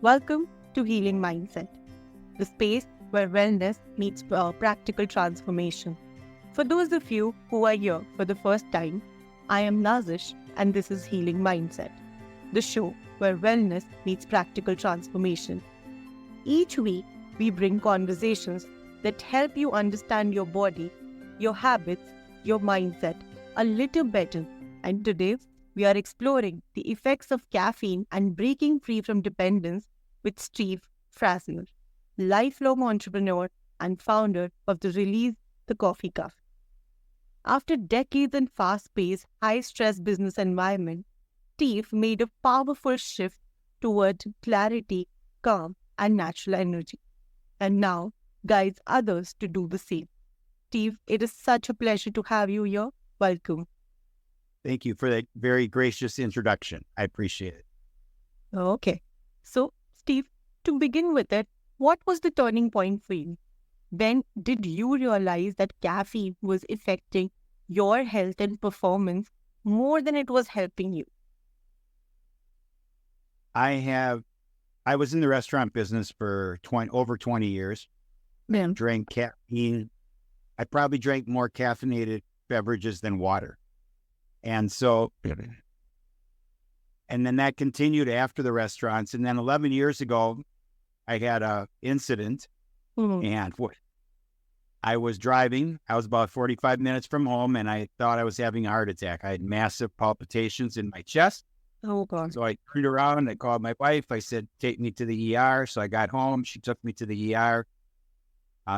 Welcome to Healing Mindset, the space where wellness meets practical transformation. For those of you who are here for the first time, I am Nazish and this is Healing Mindset, the show where wellness meets practical transformation. Each week, we bring conversations that help you understand your body, your habits, your mindset a little better. And today, we are exploring the effects of caffeine and breaking free from dependence with Steve Frazier, lifelong entrepreneur and founder of the Release the Coffee Cup. After decades in fast-paced, high-stress business environment, Steve made a powerful shift toward clarity, calm, and natural energy, and now guides others to do the same. Steve, it is such a pleasure to have you here. Welcome. Thank you for that very gracious introduction. I appreciate it. Okay. So, Steve, to begin with it, what was the turning point for you? When did you realize that caffeine was affecting your health and performance more than it was helping you? I was in the restaurant business for over 20 years. Yeah. Drank caffeine. I probably drank more caffeinated beverages than water. And so, and then that continued after the restaurants. And then 11 years ago, I had an incident and I was driving. I was about 45 minutes from home and I thought I was having a heart attack. I had massive palpitations in my chest. Oh, God. So I turned around, I called my wife. I said, take me to the ER. So I got home. She took me to the ER.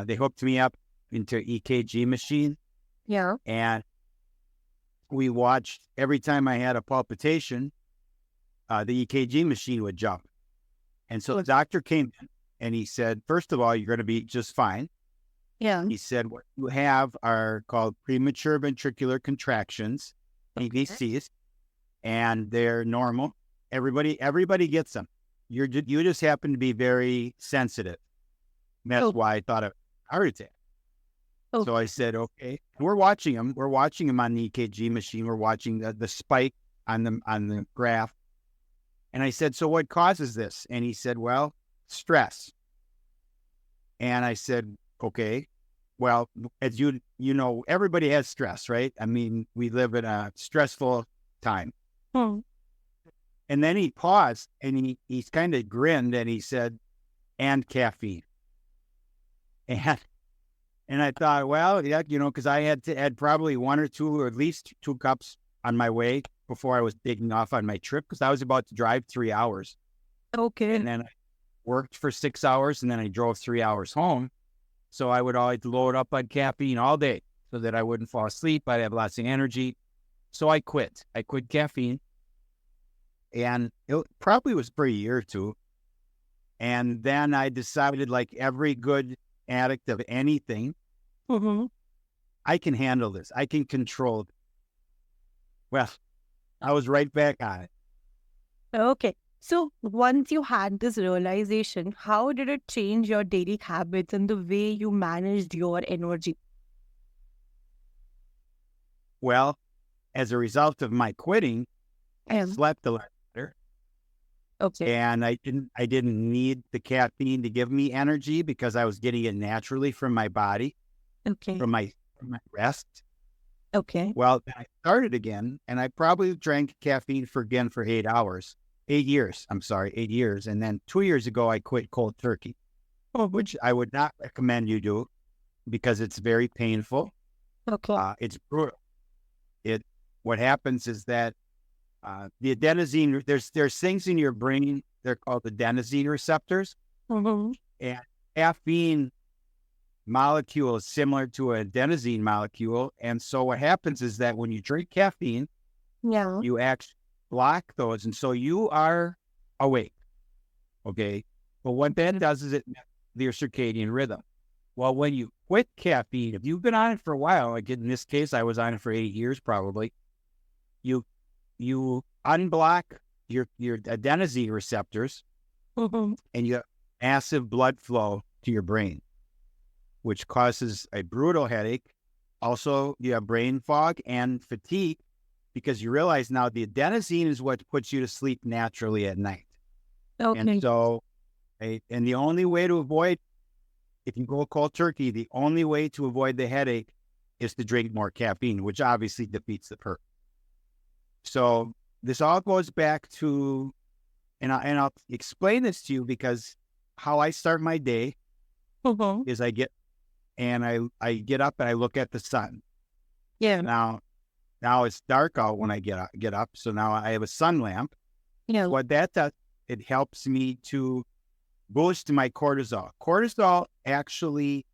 They hooked me up into EKG machine. Yeah. And we watched every time I had a palpitation, the EKG machine would jump. And so the doctor came in and he said, first of all, you're going to be just fine. Yeah. He said, what you have are called premature ventricular contractions, PVCs, and they're normal. Everybody gets them. You just happen to be very sensitive. And that's why I thought of heart attack. Oh. So I said, okay. We're watching him. We're watching him on the EKG machine. We're watching the spike on the graph. And I said, so what causes this? And he said, well, stress. And I said, okay. Well, as you know, everybody has stress, right? I mean, we live in a stressful time. Hmm. And then he paused and he kind of grinned and he said, and caffeine. And I thought, well, yeah, because I had probably one or two, or at least 2 cups on my way before I was taking off on my trip, because I was about to drive 3 hours. Okay. And then I worked for 6 hours, and then I drove 3 hours home. So I would always load up on caffeine all day so that I wouldn't fall asleep. I'd have lots of energy. So I quit. I quit caffeine. And it probably was for a year or two. And then I decided, like every good addict of anything, I can handle this. I can control it. Well, I was right back on it. Okay. So once you had this realization, how did it change your daily habits and the way you managed your energy? Well, as a result of my quitting, I slept a lot better. Okay. And I didn't need the caffeine to give me energy because I was getting it naturally from my body, Okay. from my rest. Okay. Well, then I started again, and I probably drank caffeine for 8 years. I'm sorry, 8 years. And then 2 years ago, I quit cold turkey, which I would not recommend you do because it's very painful. Okay. It's brutal. What happens is that the adenosine, there's things in your brain, they're called adenosine receptors. And caffeine molecule is similar to an adenosine molecule. And so what happens is that when you drink caffeine, you actually block those. And so you are awake. Okay. But what that does is it messes with your circadian rhythm. Well, when you quit caffeine, if you've been on it for a while, like in this case, I was on it for 8 years probably, you unblock your adenosine receptors and you have massive blood flow to your brain, which causes a brutal headache. Also, you have brain fog and fatigue because you realize now the adenosine is what puts you to sleep naturally at night. Okay. And so right? And the only way to avoid, if you go cold turkey, the only way to avoid the headache is to drink more caffeine, which obviously defeats the purpose. So this all goes back to, and I'll explain this to you, because how I start my day is I get up and I look at the sun. Yeah. Now it's dark out when I get up. So now I have a sun lamp. Yeah. What that does, it helps me to boost my cortisol. Cortisol actually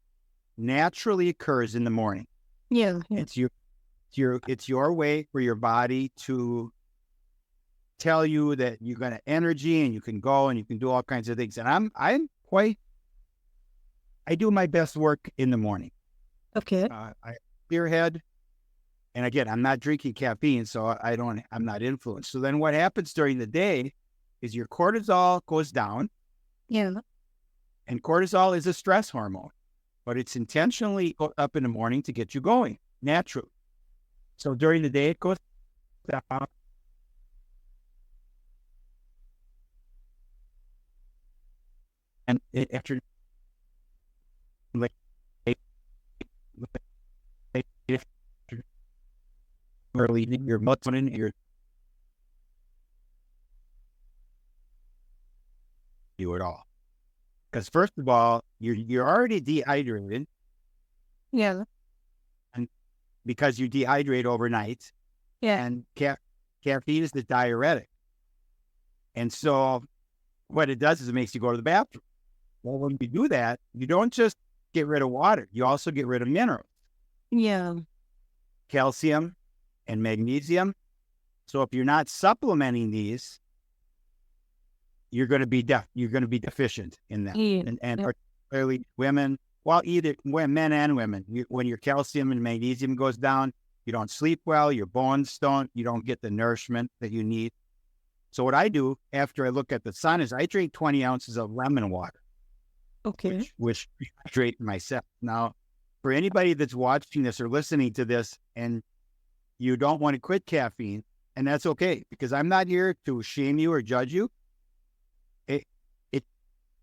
naturally occurs in the morning. Yeah. It's your way for your body to tell you that you're going to energy and you can go and you can do all kinds of things. And I do my best work in the morning. Okay. I clear head. And again, I'm not drinking caffeine, so I'm not influenced. So then what happens during the day is your cortisol goes down. Yeah. And cortisol is a stress hormone, but it's intentionally up in the morning to get you going naturally. So during the day, it goes down. And after early, your melatonin, you at all. Because first of all, you're already dehydrated. Yeah. And because you dehydrate overnight. Yeah. And caffeine is the diuretic. And so what it does is it makes you go to the bathroom. Well, when you do that, you don't just get rid of water. You also get rid of minerals. Yeah. Calcium and magnesium. So if you're not supplementing these, you're going to be deficient in that. Yeah. And particularly women, well, either men and women, when your calcium and magnesium goes down, you don't sleep well, your bones you don't get the nourishment that you need. So what I do after I look at the sun is I drink 20 ounces of lemon water. Okay. Which rehydrate myself. Now, for anybody that's watching this or listening to this and you don't want to quit caffeine, and that's okay, because I'm not here to shame you or judge you.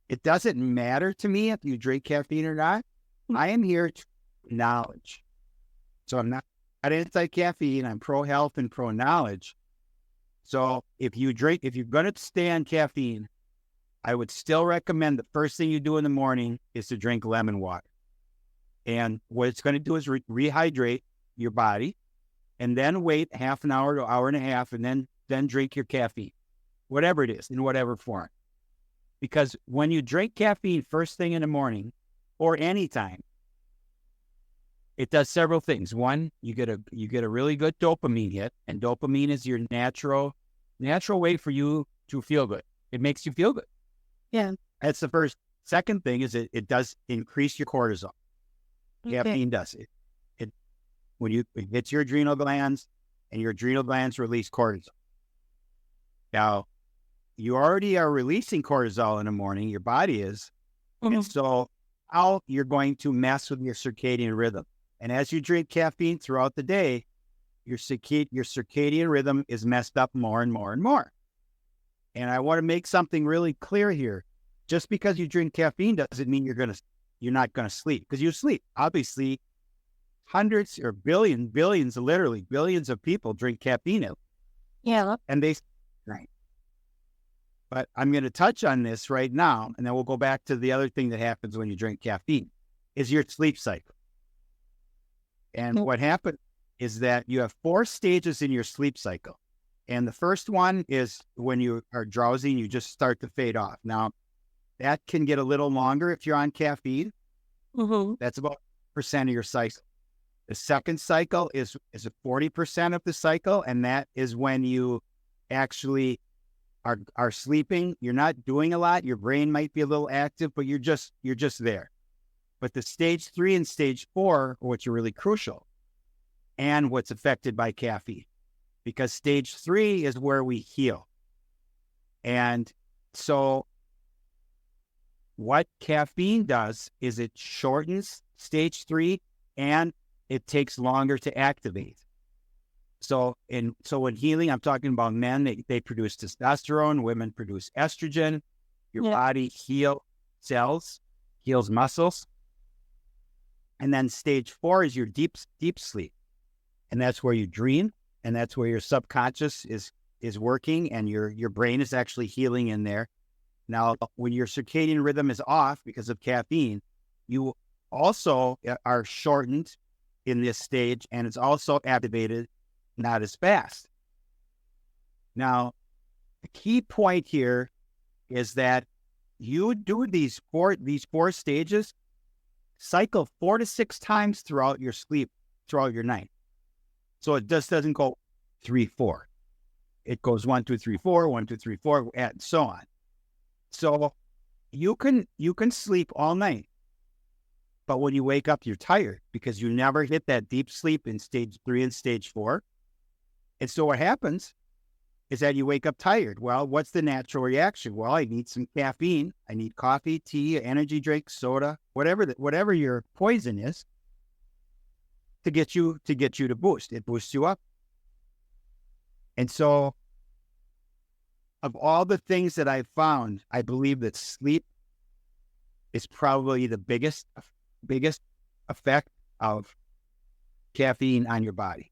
It doesn't matter to me if you drink caffeine or not. I am here to knowledge. So I'm not anti-caffeine. I'm pro-health and pro-knowledge. So if you're going to stay on caffeine, I would still recommend the first thing you do in the morning is to drink lemon water. And what it's going to do is rehydrate your body, and then wait half an hour to an hour and a half, and then drink your caffeine, whatever it is, in whatever form. Because when you drink caffeine first thing in the morning or anytime, it does several things. One, you get a really good dopamine hit, and dopamine is your natural way for you to feel good. It makes you feel good. Yeah. That's the first. Second thing is it does increase your cortisol. Okay. Caffeine does it. When it hits your adrenal glands, and your adrenal glands release cortisol. Now, you already are releasing cortisol in the morning, your body is. And so how you're going to mess with your circadian rhythm. And as you drink caffeine throughout the day, your circadian rhythm is messed up more and more and more. And I want to make something really clear here. Just because you drink caffeine doesn't mean you're not going to sleep, because you sleep. Obviously, hundreds or literally billions of people drink caffeine. Yeah. And they right. But I'm going to touch on this right now, and then we'll go back to the other thing that happens when you drink caffeine, is your sleep cycle. And what happened is that you have 4 stages in your sleep cycle. And the first one is when you are drowsy and you just start to fade off. Now, that can get a little longer if you're on caffeine. That's about percent of your cycle. The second cycle is a 40% of the cycle, and that is when you actually are sleeping. You're not doing a lot. Your brain might be a little active, but you're just there. But the stage 3 and stage 4 are what's really crucial, and what's affected by caffeine, because stage 3 is where we heal. And so what caffeine does is it shortens stage 3, and it takes longer to activate. So in healing, I'm talking about men, they produce testosterone, women produce estrogen. Your body heals cells, heals muscles. And then stage 4 is your deep sleep. And that's where you dream. And that's where your subconscious is working and your brain is actually healing in there. Now, when your circadian rhythm is off because of caffeine, you also are shortened in this stage, and it's also activated not as fast. Now, the key point here is that you do these four stages, cycle 4 to 6 times throughout your sleep, throughout your night. So it just doesn't go 3, 4. It goes 1, 2, 3, 4, 1, 2, 3, 4, and so on. So you can sleep all night, but when you wake up, you're tired because you never hit that deep sleep in stage 3 and stage 4. And so what happens is that you wake up tired. Well, what's the natural reaction? Well, I need some caffeine. I need coffee, tea, energy drink, soda, whatever your poison is, to get you to boost. It boosts you up. And so, of all the things that I've found, I believe that sleep is probably the biggest effect of caffeine on your body.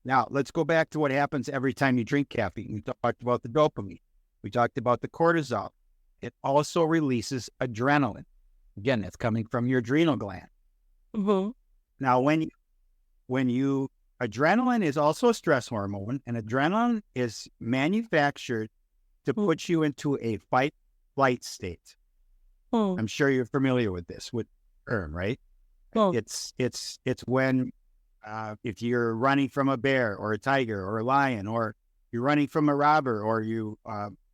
Now, let's go back to what happens every time you drink caffeine. We talked about the dopamine. We talked about the cortisol. It also releases adrenaline. Again, that's coming from your adrenal gland. Mm-hmm. Now, adrenaline is also a stress hormone, and adrenaline is manufactured to put you into a fight-flight state. I'm sure you're familiar with this, with term, right? It's when if you're running from a bear or a tiger or a lion, or you're running from a robber, or you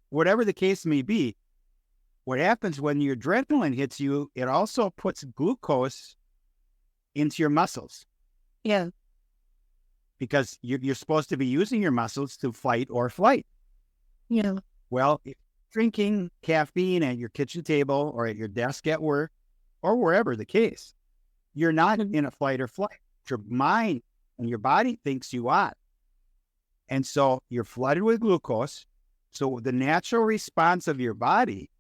whatever the case may be, what happens when your adrenaline hits you, it also puts glucose into your muscles. Yeah. Because you're supposed to be using your muscles to fight or flight. Yeah. Well, if drinking caffeine at your kitchen table or at your desk at work or wherever the case, you're not in a fight or flight. Your mind and your body thinks you are. And so you're flooded with glucose. So the natural response of your body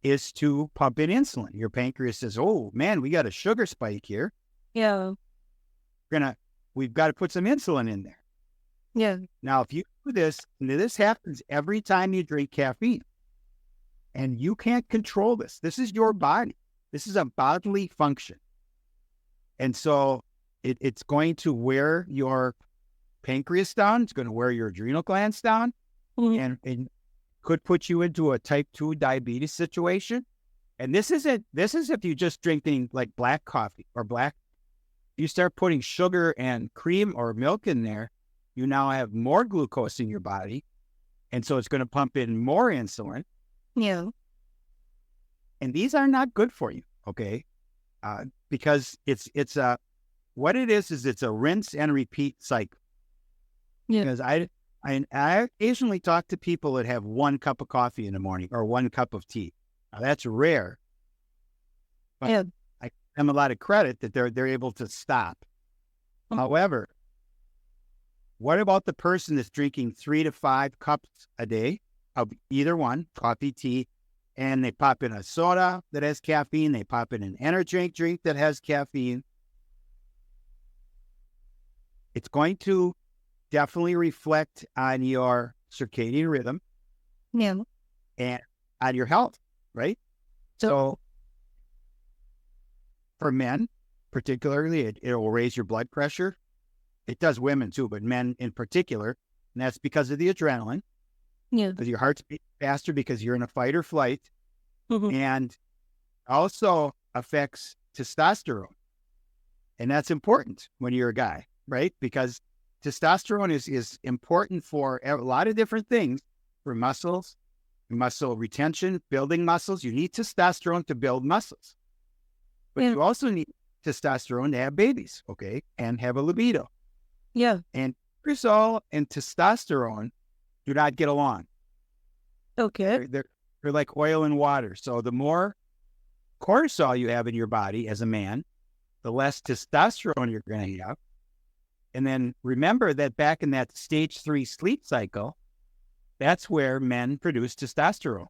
is to pump in insulin. Your pancreas says, oh man, we got a sugar spike here. Yeah. We've got to put some insulin in there. Yeah. Now, if you do this, and this happens every time you drink caffeine, and you can't control this. This is your body. This is a bodily function. And so it's going to wear your pancreas down. It's going to wear your adrenal glands down, and could put you into a type 2 diabetes situation. And this is if you're just drinking like black coffee or black. You start putting sugar and cream or milk in there, you now have more glucose in your body. And so it's going to pump in more insulin. Yeah. And these are not good for you, okay? Because it's what it is it's a rinse and repeat cycle. Yeah. Because I occasionally talk to people that have 1 cup of coffee in the morning or 1 cup of tea. Now that's rare. But Yeah. I give them a lot of credit that they're able to stop. However, what about the person that's drinking 3 to 5 cups a day of either one, coffee, tea, and they pop in a soda that has caffeine, they pop in an energy drink that has caffeine? It's going to definitely reflect on your circadian rhythm. Yeah. And on your health, right? So for men, particularly, it will raise your blood pressure. It does women too, but men in particular. And that's because of the adrenaline. Yeah. Because your heart's beating faster because you're in a fight or flight. Mm-hmm. And also affects testosterone. And that's important when you're a guy, right? Because testosterone is important for a lot of different things, for muscles, muscle retention, building muscles. You need testosterone to build muscles. But you also need testosterone to have babies, okay? And have a libido. Yeah. And cortisol and testosterone do not get along. Okay. They're like oil and water. So the more cortisol you have in your body as a man, the less testosterone you're going to have. And then remember that back in that stage 3 sleep cycle, that's where men produce testosterone.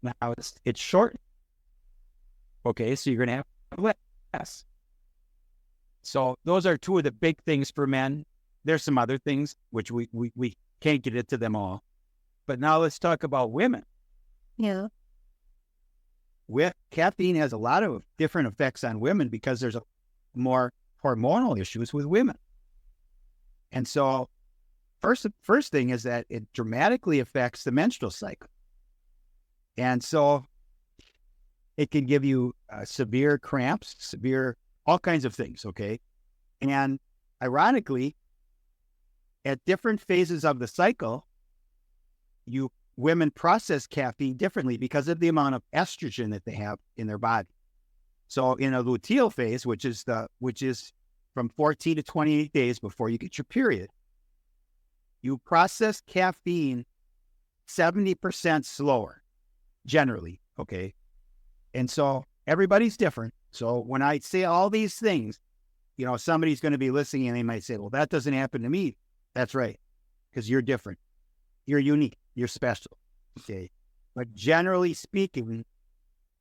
Now it's short. Okay, so you're going to have less. So those are two of the big things for men. There's some other things which we can't get into them all. But now let's talk about women. Yeah. Caffeine has a lot of different effects on women because there's more hormonal issues with women. And so first thing is that it dramatically affects the menstrual cycle. And so it can give you severe cramps, all kinds of things, okay? And ironically, at different phases of the cycle, women process caffeine differently because of the amount of estrogen that they have in their body. So in a luteal phase, which is from 14 to 28 days before you get your period, you process caffeine 70% slower, generally, okay? And so everybody's different. So when I say all these things, somebody's going to be listening and they might say, well, that doesn't happen to me. That's right, because you're different. You're unique. You're special. Okay. But generally speaking,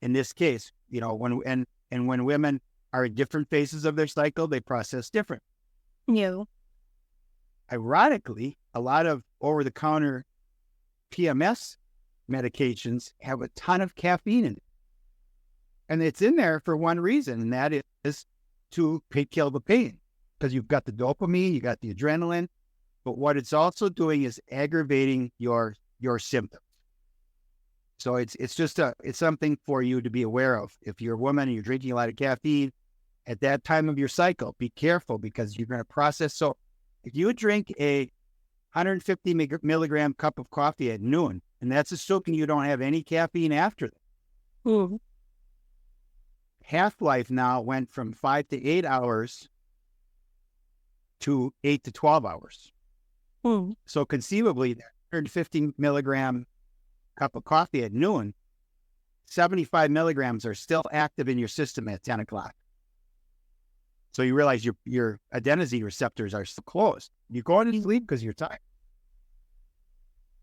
in this case, when women are in different phases of their cycle, they process different. Yeah. Ironically, a lot of over-the-counter PMS medications have a ton of caffeine in it. And it's in there for one reason, and that is to kill the pain, because you've got the dopamine, you got the adrenaline, but what it's also doing is aggravating your symptoms. So it's something for you to be aware of. If you're a woman and you're drinking a lot of caffeine at that time of your cycle, be careful, because you're going to process. So if you drink a 150 milligram cup of coffee at noon, and that's assuming you don't have any caffeine after that. Mm-hmm. Half-life now went from 5 to 8 hours to 8 to 12 hours. Mm-hmm. So conceivably, that 150 milligram cup of coffee at noon, 75 milligrams are still active in your system at 10 o'clock. So you realize your adenosine receptors are still closed. You're going to sleep because you're tired.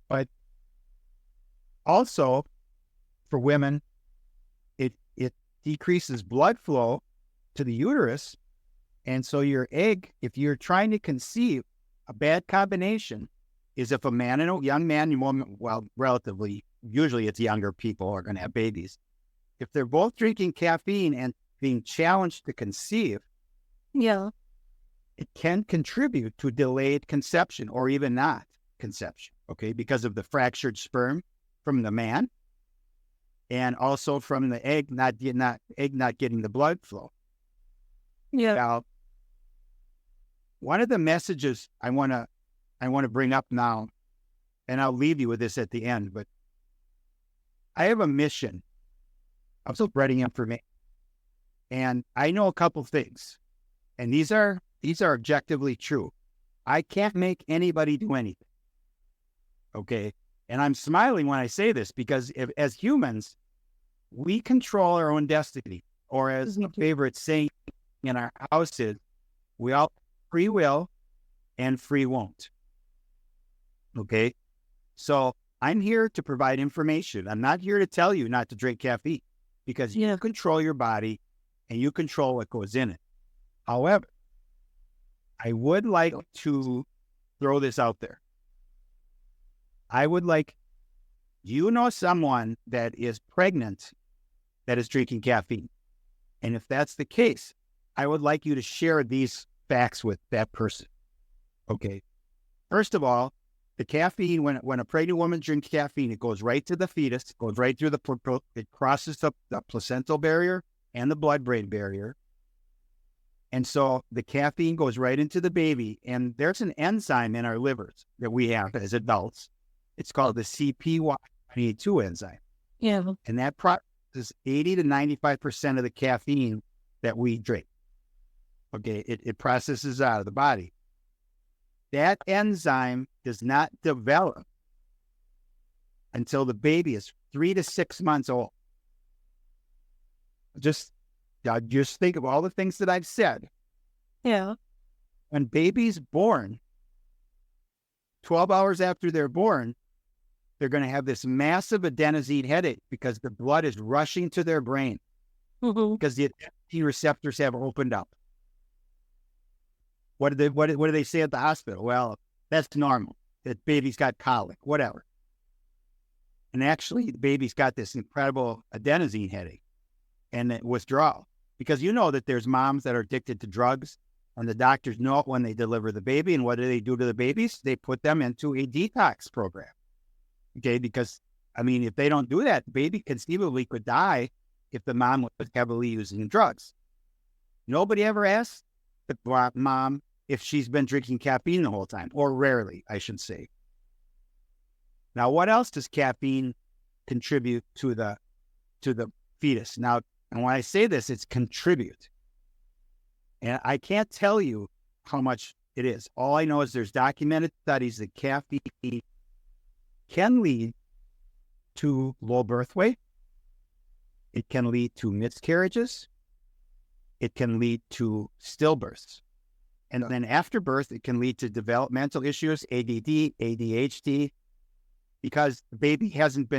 But also, for women, it decreases blood flow to the uterus. And so your egg, if you're trying to conceive, a bad combination is if a man and a young man and woman, well, relatively, usually it's younger people are going to have babies. If they're both drinking caffeine and being challenged to conceive, yeah, it can contribute to delayed conception or even not conception, okay, because of the fractured sperm from the man and also from the egg not getting the blood flow. Yeah. Now, one of the messages I want to bring up now, and I'll leave you with this at the end, but I have a mission of spreading information, and I know a couple things, and these are objectively true. I can't make anybody do anything, okay? And I'm smiling when I say this because as humans, we control our own destiny, or as a favorite saying in our house is, we all free will and free won't. Okay? So I'm here to provide information. I'm not here to tell you not to drink caffeine, because you control your body and you control what goes in it. However, I would like to throw this out there. You know someone that is pregnant that is drinking caffeine? And if that's the case, I would like you to share these facts with that person. Okay. First of all, the caffeine, when a pregnant woman drinks caffeine, it goes right to the fetus, goes right through it crosses the placental barrier and the blood-brain barrier. And so the caffeine goes right into the baby. And there's an enzyme in our livers that we have as adults. It's called the CPY22 enzyme. Yeah. And that processes 80 to 95% of the caffeine that we drink. Okay, it processes out of the body. That enzyme does not develop until the baby is 3 to 6 months old. Just think of all the things that I've said. Yeah. When baby's born, 12 hours after they're born, they're going to have this massive adenosine headache because the blood is rushing to their brain because the adenosine receptors have opened up. What do they say at the hospital? Well, that's normal. That baby's got colic, whatever. And actually, the baby's got this incredible adenosine headache and withdrawal. Because you know that there's moms that are addicted to drugs, and the doctors know it when they deliver the baby. And what do they do to the babies? They put them into a detox program. Okay, because, I mean, if they don't do that, the baby conceivably could die if the mom was heavily using drugs. Nobody ever asks the mom if she's been drinking caffeine the whole time, or rarely, I should say. Now, what else does caffeine contribute to the fetus? Now, and when I say this, it's contribute. And I can't tell you how much it is. All I know is there's documented studies that caffeine can lead to low birth weight. It can lead to miscarriages. It can lead to stillbirths. And then after birth, it can lead to developmental issues, ADD, ADHD, because the baby hasn't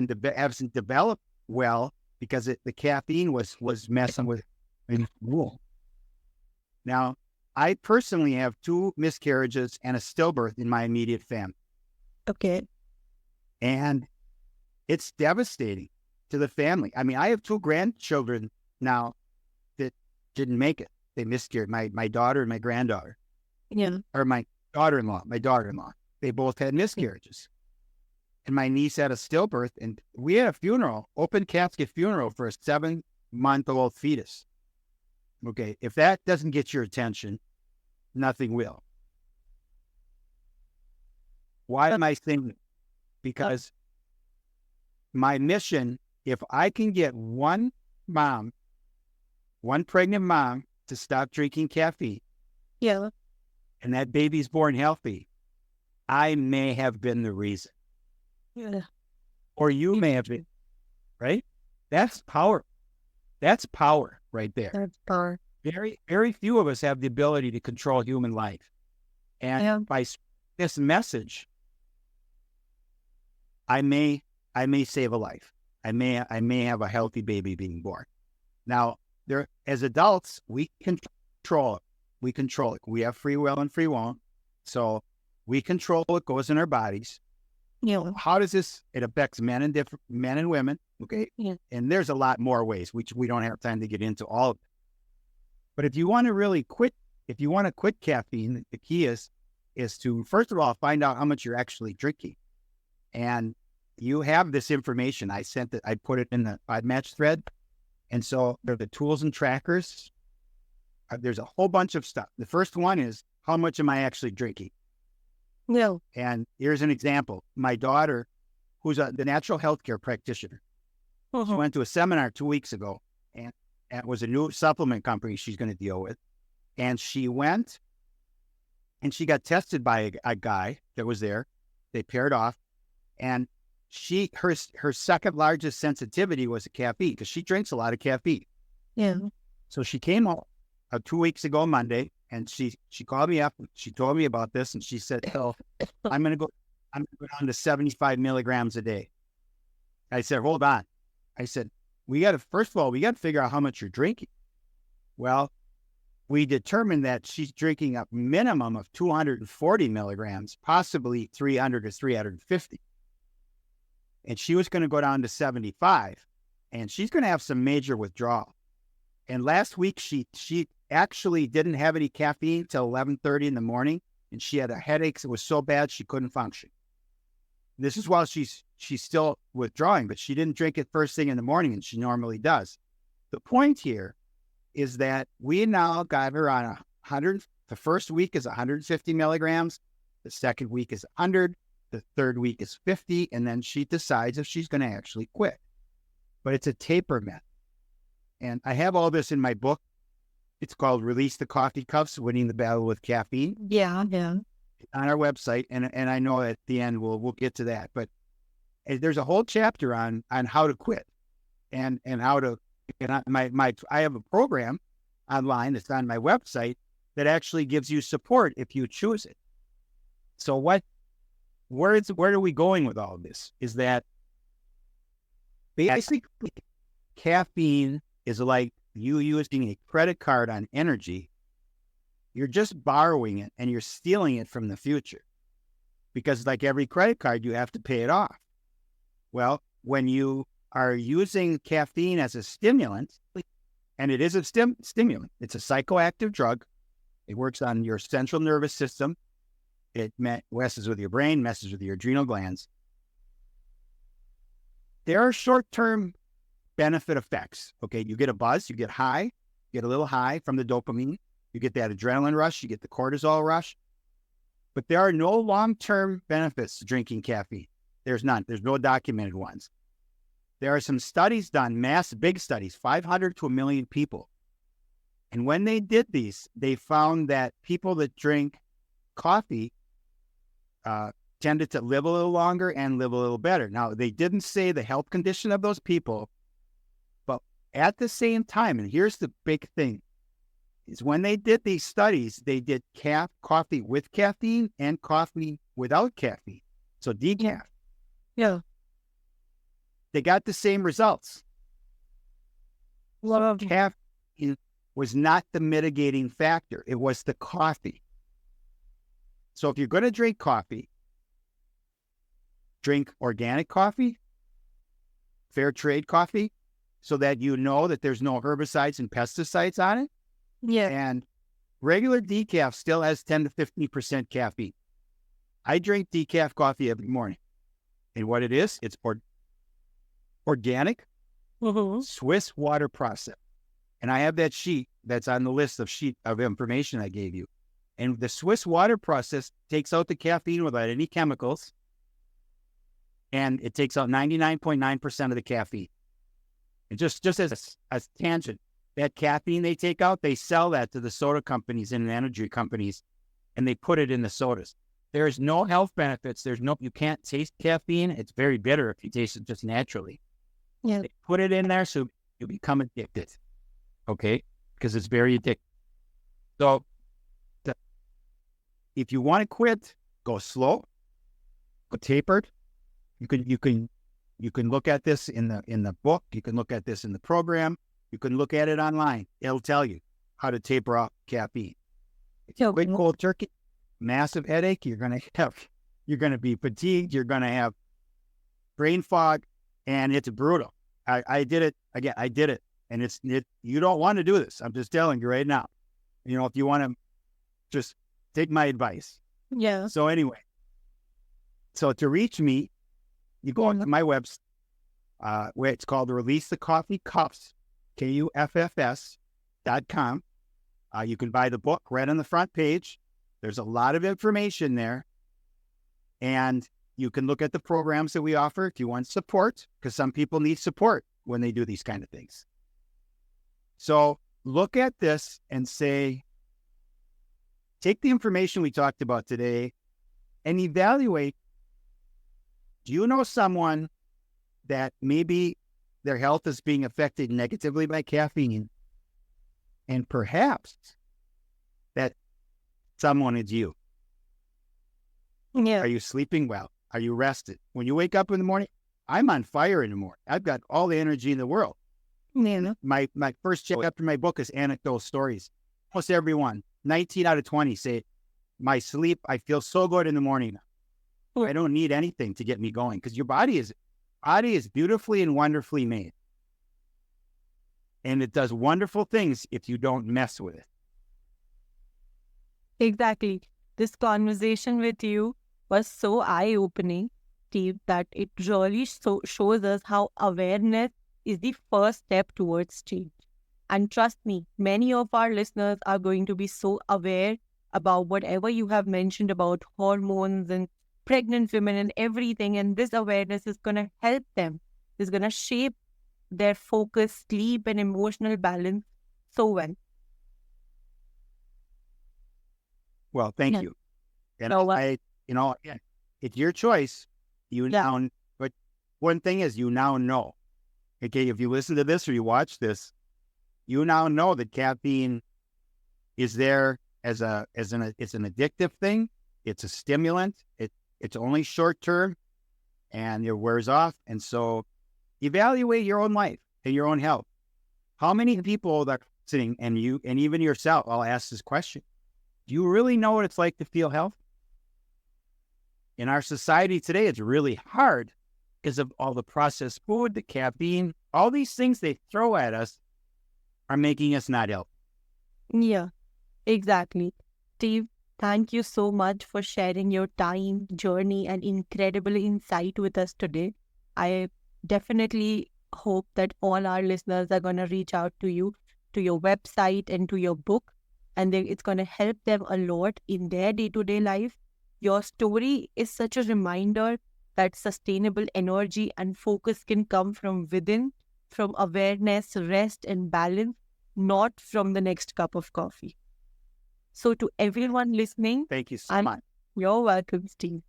developed well because the caffeine was messing with the wool. Now, I personally have 2 miscarriages and a stillbirth in my immediate family. Okay. And it's devastating to the family. I mean, I have 2 grandchildren now that didn't make it. They miscarried, my daughter and my granddaughter. Yeah. Or my daughter-in-law. They both had miscarriages. And my niece had a stillbirth, and we had a funeral, open casket funeral for a 7-month-old fetus. Okay, if that doesn't get your attention, nothing will. Why am I saying that? Because my mission, if I can get one pregnant mom to stop drinking caffeine, Yeah. and that baby's born healthy, I may have been the reason. Yeah. Or you may have been, right? That's power. That's power right there. That's power. Very, very few of us have the ability to control human life. And by this message, I may save a life. I may have a healthy baby being born. Now, as adults, we control it. We control it. We have free will and free won't. So we control what goes in our bodies. Yeah. How does this? It affects men and women. Okay. Yeah. And there's a lot more ways, which we don't have time to get into all of it. But if you want to really quit, caffeine, the key is to, first of all, find out how much you're actually drinking. And you have this information. I put it in the match thread. And so there are the tools and trackers. There's a whole bunch of stuff. The first one is, how much am I actually drinking? No. And here's an example. My daughter, who's the natural healthcare practitioner, she went to a seminar 2 weeks ago, and it was a new supplement company she's going to deal with. And she went and she got tested by a guy that was there. They paired off, and her second largest sensitivity was to caffeine, because she drinks a lot of caffeine. Yeah. So she came home 2 weeks ago Monday, and she called me up. She told me about this, and she said, "Oh, I'm going to go down to 75 milligrams a day." I said, "Hold on." I said, first of all, we got to figure out how much you're drinking. Well, we determined that she's drinking a minimum of 240 milligrams, possibly 300 or 350. And she was going to go down to 75, and she's going to have some major withdrawal. And last week, she actually didn't have any caffeine till 11:30 in the morning, and she had a headache. It was so bad she couldn't function. This is while she's still withdrawing, but she didn't drink it first thing in the morning, and she normally does. The point here is that we now got her on 100. The first week is 150 milligrams. The second week is 100. The third week is 50. And then she decides if she's going to actually quit. But it's a taper method. And I have all this in my book. It's called Release the Coffee Cuffs, Winning the Battle with Caffeine. Yeah. Yeah. On our website. And I know at the end we'll get to that. But there's a whole chapter on how to quit and how to, and I have a program online that's on my website that actually gives you support if you choose it. So what where are we going with all of this? Is that basically caffeine is like you using a credit card on energy. You're just borrowing it and you're stealing it from the future. Because like every credit card, you have to pay it off. Well, when you are using caffeine as a stimulant, and it is a stimulant, it's a psychoactive drug. It works on your central nervous system. It messes with your brain, messes with your adrenal glands. There are short-term benefit effects. Okay, you get a buzz, you get high, you get a little high from the dopamine. You get that adrenaline rush, you get the cortisol rush. But there are no long-term benefits to drinking caffeine. There's none. There's no documented ones. There are some studies done, big studies, 500 to 1 million people. And when they did these, they found that people that drink coffee tended to live a little longer and live a little better. Now, they didn't say the health condition of those people, but at the same time, and here's the big thing, is when they did these studies, they did coffee with caffeine and coffee without caffeine. So decaf. Yeah. They got the same results. Wow. Caffeine was not the mitigating factor. It was the coffee. So if you're going to drink coffee, drink organic coffee, fair trade coffee, so that you know that there's no herbicides and pesticides on it. Yeah. And regular decaf still has 10 to 15% caffeine. I drink decaf coffee every morning. And what it is, it's organic, Swiss water process. And I have that sheet that's on the list of information I gave you. And the Swiss water process takes out the caffeine without any chemicals. And it takes out 99.9% of the caffeine. And just as a tangent, that caffeine they take out, they sell that to the soda companies and energy companies, and they put it in the sodas. There's no health benefits. You can't taste caffeine. It's very bitter if you taste it just naturally. Yeah. They put it in there so you become addicted. Okay? Because it's very addictive. So if you want to quit, go slow, go tapered. You can look at this in the book. You can look at this in the program. You can look at it online. It'll tell you how to taper off caffeine. If you quit cold turkey, massive headache. You're going to be fatigued. You're going to have brain fog, and it's brutal. I did it again. I did it, and you don't want to do this. I'm just telling you right now. If you want to, just take my advice. Yeah. So anyway, to reach me, you go onto my website, where it's called Release the Coffee Cuffs, KUFFS.com. You can buy the book right on the front page. There's a lot of information there. And you can look at the programs that we offer if you want support, because some people need support when they do these kind of things. So look at this and say, take the information we talked about today and evaluate. Do you know someone that maybe their health is being affected negatively by caffeine? And perhaps that someone is you. Yeah. Are you sleeping well? Are you rested? When you wake up in the morning, I'm on fire in the morning. I've got all the energy in the world. Yeah. My first chapter in my book is anecdotal stories. Almost everyone, 19 out of 20 say, my sleep, I feel so good in the morning. I don't need anything to get me going, because your body is beautifully and wonderfully made. And it does wonderful things if you don't mess with it. Exactly. This conversation with you was so eye-opening, Steve, that it really shows us how awareness is the first step towards change. And trust me, many of our listeners are going to be so aware about whatever you have mentioned about hormones and pregnant women and everything. And this awareness is going to help them. It's going to shape their focus, sleep, and emotional balance so well. Well, thank you. And it's your choice. Now, but one thing is, you now know. Okay, if you listen to this or you watch this, you now know that caffeine is there as an addictive thing. It's a stimulant. It's only short term and it wears off. And so evaluate your own life and your own health. How many people that are listening, and you, and even yourself, I'll ask this question. Do you really know what it's like to feel healthy? In our society today, it's really hard because of all the processed food, the caffeine, all these things they throw at us are making us not healthy. Yeah, exactly. Steve, thank you so much for sharing your time, journey, and incredible insight with us today. I definitely hope that all our listeners are going to reach out to you, to your website, and to your book, and it's going to help them a lot in their day-to-day life. Your story is such a reminder that sustainable energy and focus can come from within, from awareness, rest, and balance, not from the next cup of coffee. So to everyone listening, Thank you so much. You're welcome, Steve.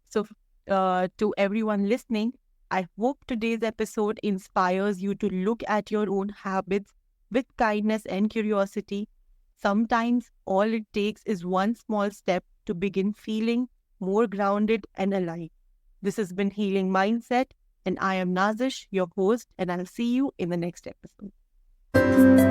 So to everyone listening, I hope today's episode inspires you to look at your own habits with kindness and curiosity. Sometimes all it takes is one small step to begin feeling more grounded and alive. This has been Healing Mindset, and I am Nazish, your host, and I'll see you in the next episode.